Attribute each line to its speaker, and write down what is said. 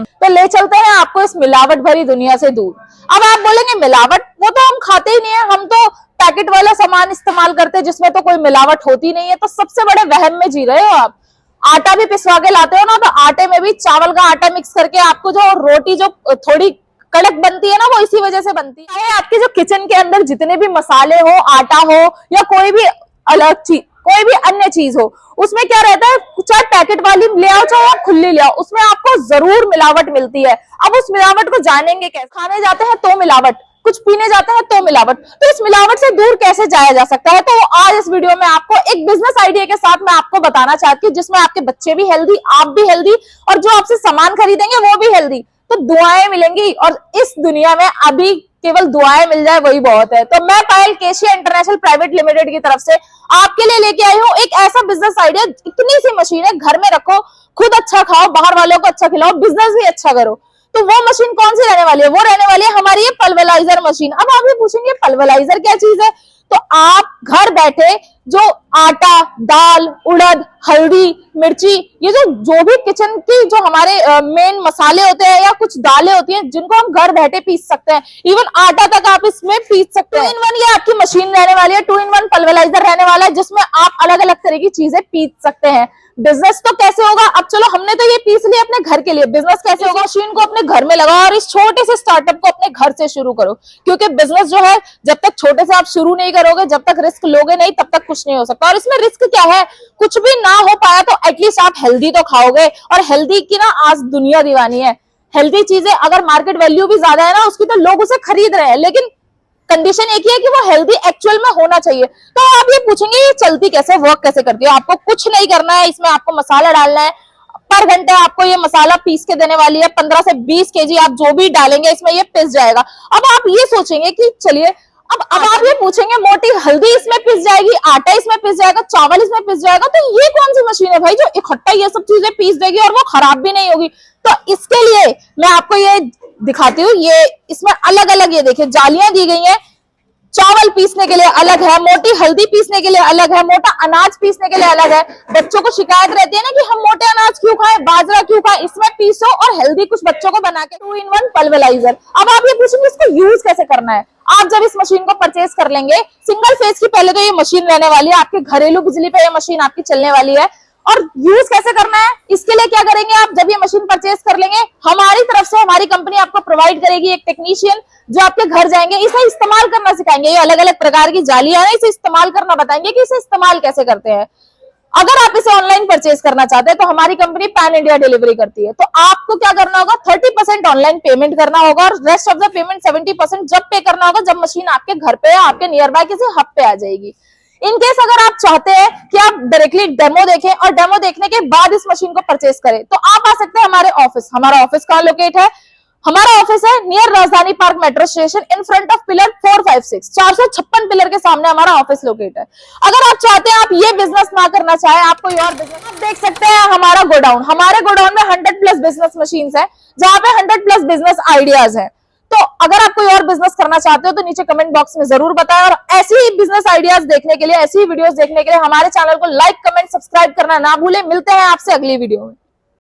Speaker 1: तो ले चलते हैं आपको इस मिलावट भरी दुनिया से दूर। अब आप बोलेंगे मिलावट, वो तो हम खाते ही नहीं है, हम तो पैकेट वाला सामान इस्तेमाल करते हैं जिसमें तो कोई मिलावट होती नहीं है। तो सबसे बड़े वहम में जी रहे हो आप। आटा भी पिसवा के लाते हो ना, तो आटे में भी चावल का आटा मिक्स करके आपको जो रोटी जो थोड़ी कड़क बनती है ना, वो इसी वजह से बनती है। आपके जो किचन के अंदर जितने भी मसाले हो, आटा हो या कोई भी अलग चीज, कोई भी अन्य चीज हो, उसमें क्या रहता है, चाहे पैकेट वाली ले आओ चाहे खुली ले आओ, उसमें आपको जरूर मिलावट मिलती है। अब उस मिलावट को जानेंगे कैसे। खाने जाते हैं तो मिलावट, कुछ पीने जाते हैं तो मिलावट, तो इस मिलावट से दूर कैसे जाया जा सकता है। तो आज इस वीडियो में आपको एक बिजनेस आइडिया के साथ मैं आपको बताना चाहती हूँ, जिसमें आपके बच्चे भी हेल्दी, आप भी हेल्दी, और जो आपसे सामान खरीदेंगे वो भी हेल्दी। तो दुआएं मिलेंगी, और इस दुनिया में अभी केवल दुआएं मिल जाए वही बहुत है। तो मैं पायल केशिया इंटरनेशनल प्राइवेट लिमिटेड की तरफ से आपके लिए लेके आई हूँ एक ऐसा बिजनेस आइडिया। इतनी सी मशीन है, घर में रखो, खुद अच्छा खाओ, बाहर वालों को अच्छा खिलाओ, बिजनेस भी अच्छा करो। तो वो मशीन कौन सी रहने वाली है? वो रहने वाली है हमारी ये पल्वराइजर मशीन। अब आप ये पूछेंगे पल्वराइजर क्या चीज है, तो आप घर बैठे जो आटा, दाल, उड़द, हल्दी, मिर्ची, ये जो भी किचन की जो हमारे मेन मसाले होते हैं या कुछ दालें होती हैं, जिनको हम घर बैठे पीस सकते हैं, इवन आटा तक आप इसमें पीस सकते हैं। 2 in 1 ये आपकी मशीन रहने वाली है, 2 in 1 पल्वराइजर रहने वाला है, जिसमें आप अलग अलग तरह की चीजें पीस सकते हैं। बिजनेस तो कैसे होगा? अब चलो, हमने तो ये पीस लिया अपने घर के लिए, बिजनेस कैसे होगा? मशीन को अपने घर में लगाओ और इस छोटे से स्टार्टअप को अपने घर से शुरू करो, क्योंकि बिजनेस जो है, जब तक छोटे से आप शुरू नहीं करोगे, जब तक रिस्क लोगे नहीं, तब तक कुछ नहीं हो सकता। और इसमें रिस्क क्या है? कुछ भी ना हो पाया तो एटलीस्ट आप हेल्दी तो खाओगे, और हेल्दी की ना आज दुनिया दीवानी है। हेल्दी चीजें अगर मार्केट वैल्यू भी ज्यादा है ना उसकी, तो लोग उसे खरीद रहे हैं, लेकिन कंडीशन एक ही है कि वो हेल्दी एक्चुअल में होना चाहिए। तो आप ये पूछेंगे ये चलती कैसे, वर्क कैसे करती है? आपको कुछ नहीं करना है, इसमें आपको मसाला डालना है। पर घंटे आपको ये मसाला पीस के देने वाली है। 15 से 20 केजी आप जो भी डालेंगे इसमें ये पिस जाएगा। अब आप ये सोचेंगे कि चलिए, अब आप ये पूछेंगे मोटी हल्दी इसमें पिस जाएगी, आटा इसमें पिस जाएगा, चावल इसमें पिस जाएगा, तो ये कौन सी मशीन है भाई जो इकट्ठा ये सब चीजें पीस देगी और वो खराब भी नहीं होगी? तो इसके लिए मैं आपको ये दिखाती हूँ। ये इसमें अलग अलग, ये देखिए जालियां दी गई हैं। चावल पीसने के लिए अलग है, मोटी हल्दी पीसने के लिए अलग है, मोटा अनाज पीसने के लिए अलग है। बच्चों को शिकायत रहती है ना कि हम मोटे अनाज क्यों खाएं, बाजरा क्यों खाएं, इसमें पीसो और हेल्दी कुछ बच्चों को बना के। 2 in 1 पल्वराइजर। अब आप ये पूछेंगे इसको यूज कैसे करना है। आप जब इस मशीन को परचेज कर लेंगे, सिंगल फेज की पहले तो ये मशीन रहने वाली है, आपके घरेलू बिजली पे ये मशीन आपकी चलने वाली है। और यूज कैसे करना है, इसके लिए क्या करेंगे, आप जब ये मशीन परचेज कर लेंगे, हमारी तरफ से हमारी कंपनी आपको प्रोवाइड करेगी एक टेक्नीशियन, जो आपके घर जाएंगे, इसे इस्तेमाल करना सिखाएंगे। ये अलग अलग प्रकार की जालियां है, इसे इस्तेमाल करना बताएंगे कि इसे इस्तेमाल कैसे करते हैं। अगर आप इसे ऑनलाइन परचेज करना चाहते हैं तो हमारी कंपनी पैन इंडिया डिलीवरी करती है। तो आपको क्या करना होगा, 30% ऑनलाइन पेमेंट करना होगा, और रेस्ट ऑफ द पेमेंट 70% जब पे करना होगा जब मशीन आपके घर पे या आपके नियर बाय किसी हब पे आ जाएगी। इनकेस अगर आप चाहते हैं कि आप डायरेक्टली डेमो देखें और डेमो देखने के बाद इस मशीन को परचेज करें, तो आप आ सकते हैं हमारे ऑफिस। हमारा ऑफिस कहाँ लोकेट है? हमारा ऑफिस है नियर राजधानी park metro station, in front of pillar 456, 456 pillar के सामने हमारा ऑफिस लोकेट है। अगर आप चाहते हैं आप ये बिजनेस ना करना चाहे, आप कोई और बिजनेस, आप देख सकते हैं हमारा गोडाउन। हमारे गोडाउन में 100+ बिजनेस मशीन है, जहां पे 100+ बिजनेस आइडियाज है। तो अगर आप कोई और बिजनेस करना चाहते हो तो नीचे कमेंट बॉक्स में जरूर बताएं, और ऐसी ही बिजनेस आइडियाज देखने के लिए, ऐसी ही वीडियोस देखने के लिए हमारे चैनल को लाइक, कमेंट, सब्सक्राइब करना ना भूलें। मिलते हैं आपसे अगली वीडियो में।